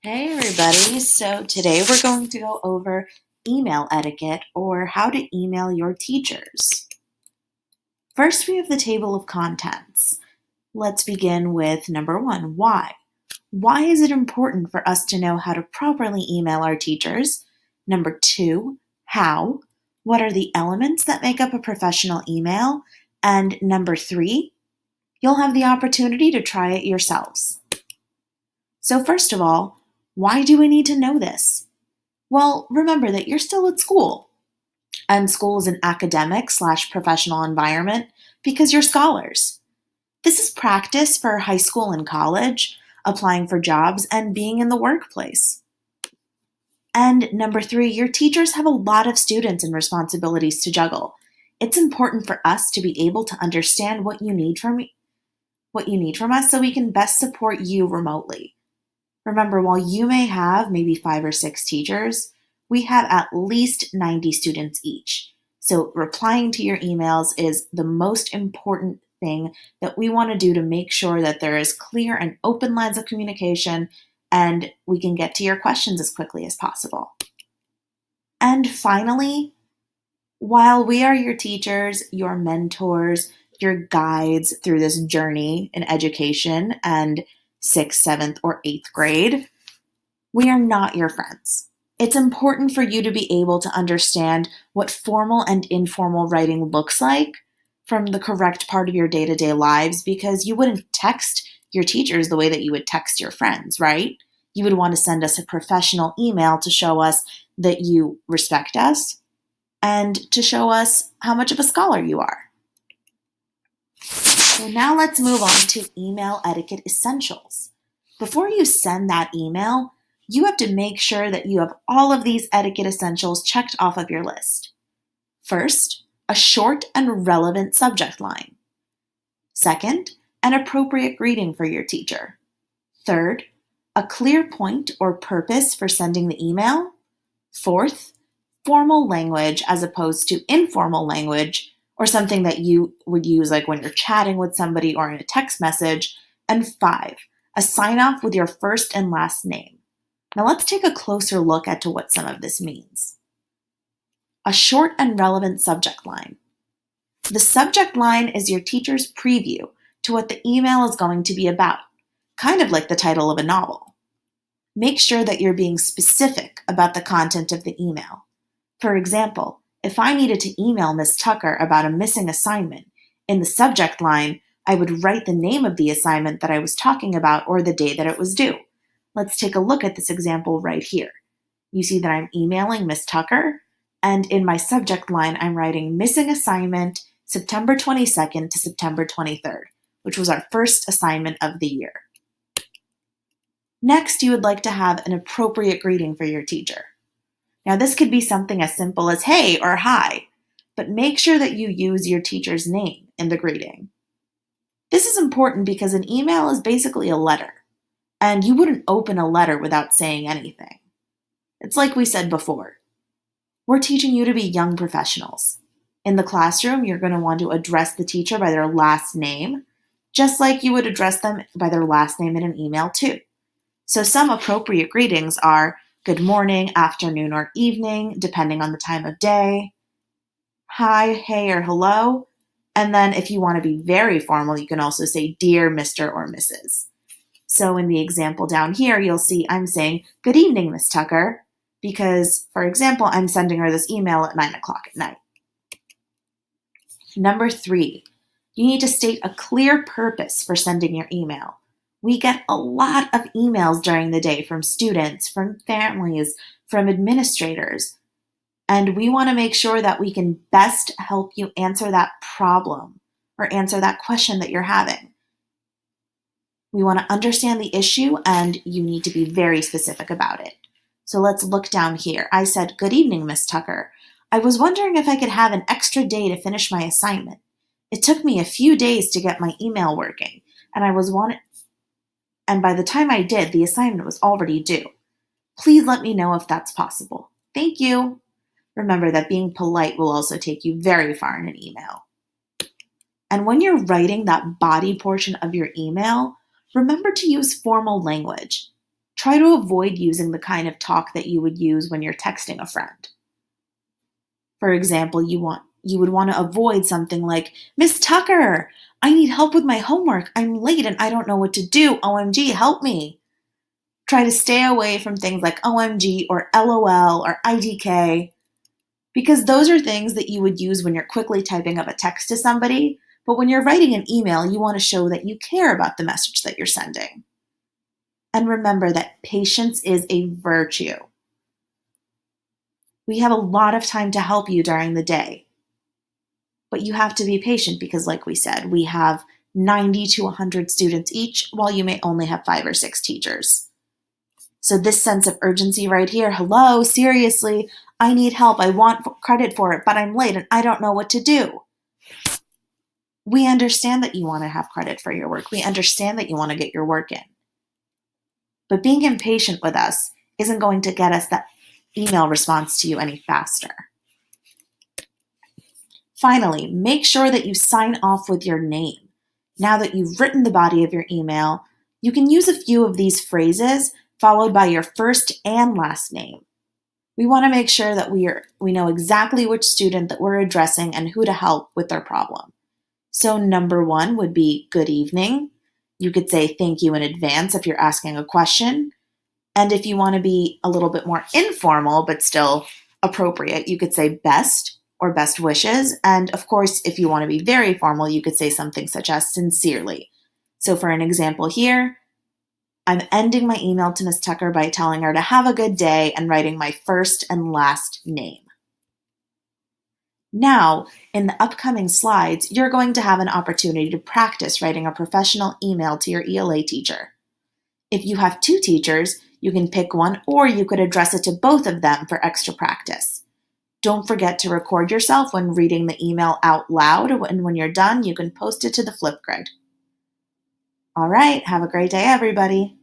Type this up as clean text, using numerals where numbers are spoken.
Hey everybody, so today we're going to go over email etiquette or how to email your teachers. First, we have the table of contents. Let's begin with number one, why? Why is it important for us to know how to properly email our teachers? Number two, how? What are the elements that make up a professional email? And number three, you'll have the opportunity to try it yourselves. So first of all, why do we need to know this? Well, remember that you're still at school, and school is an academic/professional environment because you're scholars. This is practice for high school and college, applying for jobs, and being in the workplace. And number three, your teachers have a lot of students and responsibilities to juggle. It's important for us to be able to understand what you need from us so we can best support you remotely. Remember, while you may have maybe 5 or 6 teachers, we have at least 90 students each. So replying to your emails is the most important thing that we want to do to make sure that there is clear and open lines of communication and we can get to your questions as quickly as possible. And finally, while we are your teachers, your mentors, your guides through this journey in education and 6th, 7th, or 8th grade, we are not your friends. It's important for you to be able to understand what formal and informal writing looks like from the correct part of your day-to-day lives because you wouldn't text your teachers the way that you would text your friends, right? You would want to send us a professional email to show us that you respect us and to show us how much of a scholar you are. So now let's move on to email etiquette essentials. Before you send that email, you have to make sure that you have all of these etiquette essentials checked off of your list. First, a short and relevant subject line. Second, an appropriate greeting for your teacher. Third, a clear point or purpose for sending the email. Fourth, formal language as opposed to informal language or something that you would use like when you're chatting with somebody or in a text message. And 5, a sign off with your first and last name. Now let's take a closer look at to what some of this means. A short and relevant subject line. The subject line is your teacher's preview to what the email is going to be about, kind of like the title of a novel. Make sure that you're being specific about the content of the email. For example, if I needed to email Miss Tucker about a missing assignment, in the subject line, I would write the name of the assignment that I was talking about or the day that it was due. Let's take a look at this example right here. You see that I'm emailing Miss Tucker, and in my subject line, I'm writing missing assignment September 22nd to September 23rd, which was our first assignment of the year. Next, you would like to have an appropriate greeting for your teacher. Now, this could be something as simple as hey or hi, but make sure that you use your teacher's name in the greeting. This is important because an email is basically a letter, and you wouldn't open a letter without saying anything. It's like we said before. We're teaching you to be young professionals. In the classroom, you're going to want to address the teacher by their last name, just like you would address them by their last name in an email too. So some appropriate greetings are good morning, afternoon, or evening, depending on the time of day. Hi, hey, or hello. And then if you want to be very formal, you can also say dear Mr. or Mrs. So in the example down here, you'll see I'm saying, good evening, Miss Tucker, because, for example, I'm sending her this email at 9 o'clock at night. Number 3, you need to state a clear purpose for sending your email. We get a lot of emails during the day from students, from families, from administrators, and we want to make sure that we can best help you answer that problem or answer that question that you're having. We want to understand the issue, and you need to be very specific about it. So let's look down here. I said, good evening, Miss Tucker. I was wondering if I could have an extra day to finish my assignment. It took me a few days to get my email working, and by the time I did, the assignment was already due. Please let me know if that's possible. Thank you. Remember that being polite will also take you very far in an email. And when you're writing that body portion of your email, remember to use formal language. Try to avoid using the kind of talk that you would use when you're texting a friend. For example, you would want to avoid something like, "Miss Tucker, I need help with my homework. I'm late and I don't know what to do. OMG, help me." Try to stay away from things like OMG or LOL or IDK, because those are things that you would use when you're quickly typing up a text to somebody, but when you're writing an email, you want to show that you care about the message that you're sending. And remember that patience is a virtue. We have a lot of time to help you during the day, but you have to be patient because, like we said, we have 90 to 100 students each, while you may only have 5 or 6 teachers. So this sense of urgency right here, hello, seriously, I need help. I want credit for it, but I'm late and I don't know what to do. We understand that you want to have credit for your work. We understand that you want to get your work in. But being impatient with us isn't going to get us that email response to you any faster. Finally, make sure that you sign off with your name. Now that you've written the body of your email, you can use a few of these phrases followed by your first and last name. We want to make sure that we know exactly which student that we're addressing and who to help with their problem. So number 1 would be good evening. You could say thank you in advance if you're asking a question. And if you want to be a little bit more informal but still appropriate, you could say best or best wishes. And of course, if you want to be very formal, you could say something such as sincerely. So for an example here, I'm ending my email to Ms. Tucker by telling her to have a good day and writing my first and last name. Now, in the upcoming slides, you're going to have an opportunity to practice writing a professional email to your ELA teacher. If you have 2 teachers, you can pick one, or you could address it to both of them for extra practice. Don't forget to record yourself when reading the email out loud, and when you're done, you can post it to the Flipgrid. All right, have a great day, everybody.